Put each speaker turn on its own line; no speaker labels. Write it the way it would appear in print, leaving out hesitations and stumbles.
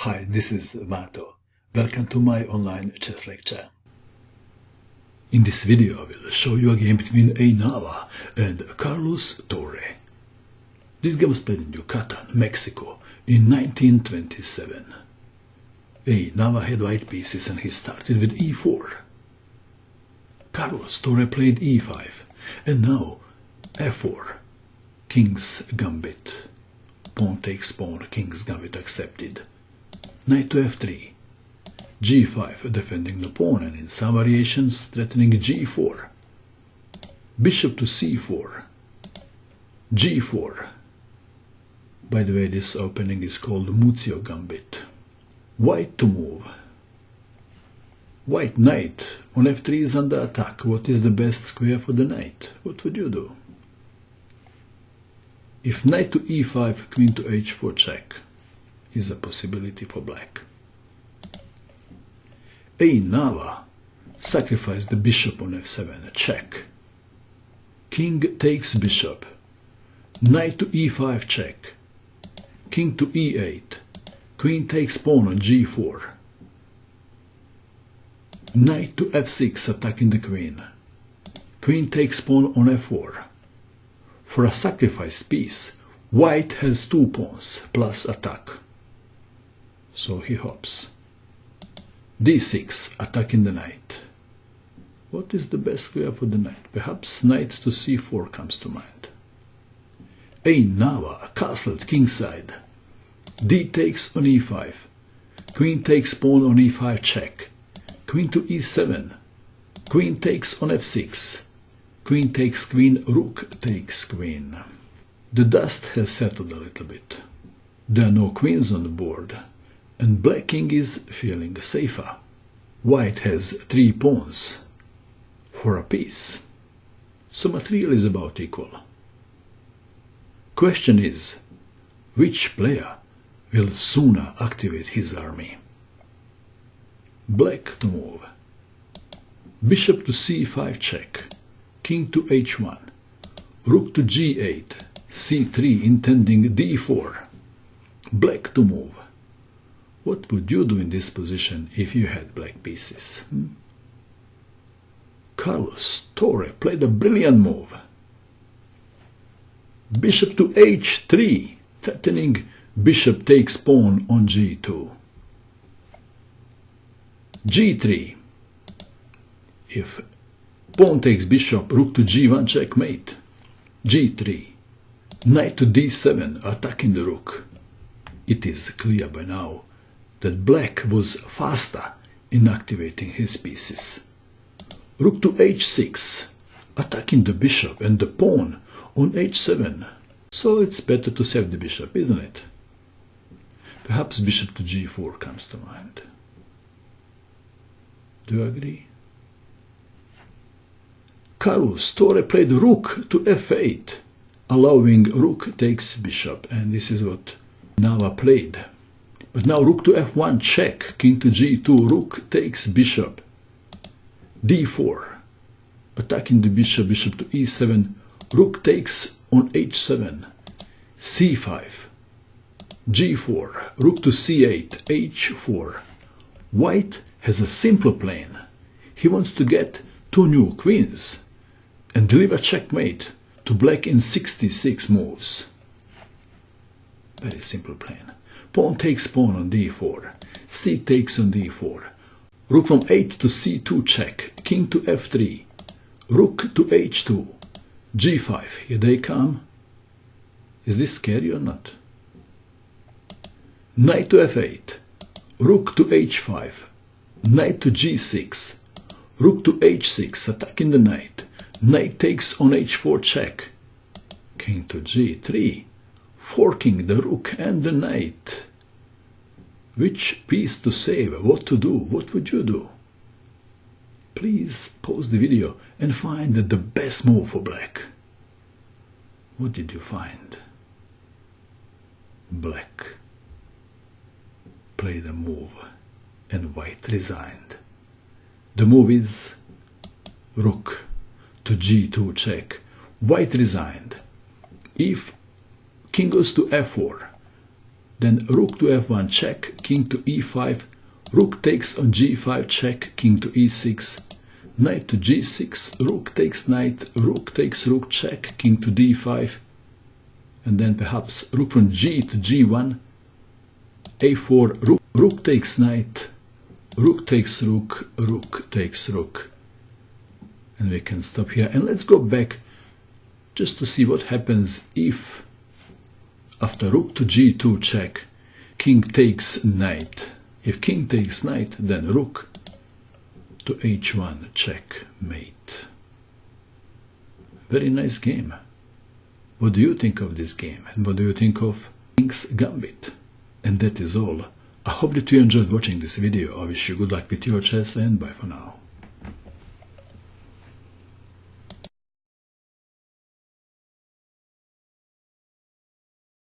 Hi, this is Mato. Welcome to my online chess lecture. In this video I will show you a game between Nava and Carlos Torre. This game was played in Yucatan, Mexico in 1927. Nava had white pieces and he started with e4. Carlos Torre played e5 and now f4. King's gambit. Pawn takes pawn, king's gambit accepted. Knight to f3. g5 defending the pawn and in some variations threatening g4. Bishop to c4. g4. By the way, this opening is called Muzio gambit. White to move. White knight on f3 is under attack. What is the best square for the knight? What would you do? If knight to e5, queen to h4 check is a possibility for black. Nava sacrificed the bishop on f7, check. King takes bishop. Knight to e5 check. King to e8. Queen takes pawn on g4. Knight to f6 attacking the queen. Queen takes pawn on f4. For a sacrificed piece, white has two pawns plus attack. So he hops. d6 attacking the knight. What is the best square for the knight? Perhaps knight to c4 comes to mind. Nava castled kingside. d takes on e5. Queen takes pawn on e5 check. Queen to e7. Queen takes on f6. Queen takes queen, rook takes queen. The dust has settled a little bit. There are no queens on the board, and black king is feeling safer. White has 3 pawns for a piece, so material is about equal. Question is, which player will sooner activate his army? Black to move. Bishop to c5 check. King to h1. Rook to g8. c3 intending d4. Black to move. What would you do in this position if you had black pieces? Carlos Torre played a brilliant move. Bishop to h3, threatening bishop takes pawn on g2. g3. If pawn takes bishop, rook to g1 checkmate. g3. Knight to d7 attacking the rook. It is clear by now that black was faster in activating his pieces. Rook to h6 attacking the bishop and the pawn on h7. So it's better to save the bishop, isn't it? Perhaps bishop to g4 comes to mind. Do you agree? Carlos Torre played rook to f8, allowing rook takes bishop, and this is what Nava played. But now rook to f1 check, king to g2, rook takes bishop, d4, attacking the bishop, bishop to e7, rook takes on h7, c5, g4, rook to c8, h4. White has a simple plan. He wants to get 2 new queens and deliver checkmate to black in 66 moves. Very simple plan. Pawn takes pawn on d4. C takes on d4. Rook from 8 to c2 check. King to f3. Rook to h2. g5. Here they come. Is this scary or not? Knight to f8. Rook to h5. Knight to g6. Rook to h6 attacking the knight. Knight takes on h4 check. King to g3, forking the rook and the knight. Which piece to save? What to do? What would you do? Please pause the video and find the best move for black. What did you find? Black played a move and white resigned. The move is rook to g2 check. White resigned. If king goes to f4, then rook to f1 check, king to e5, rook takes on g5 check, king to e6, knight to g6, rook takes knight, rook takes rook check, king to d5, and then perhaps rook from g to g1, a4, rook takes knight, rook takes rook, rook takes rook. And we can stop here, and let's go back just to see what happens if after rook to g2 check, king takes knight. If king takes knight, then rook to h1 check mate. Very nice game. What do you think of this game? And what do you think of King's Gambit? And that is all. I hope that you enjoyed watching this video. I wish you good luck with your chess, and bye for now.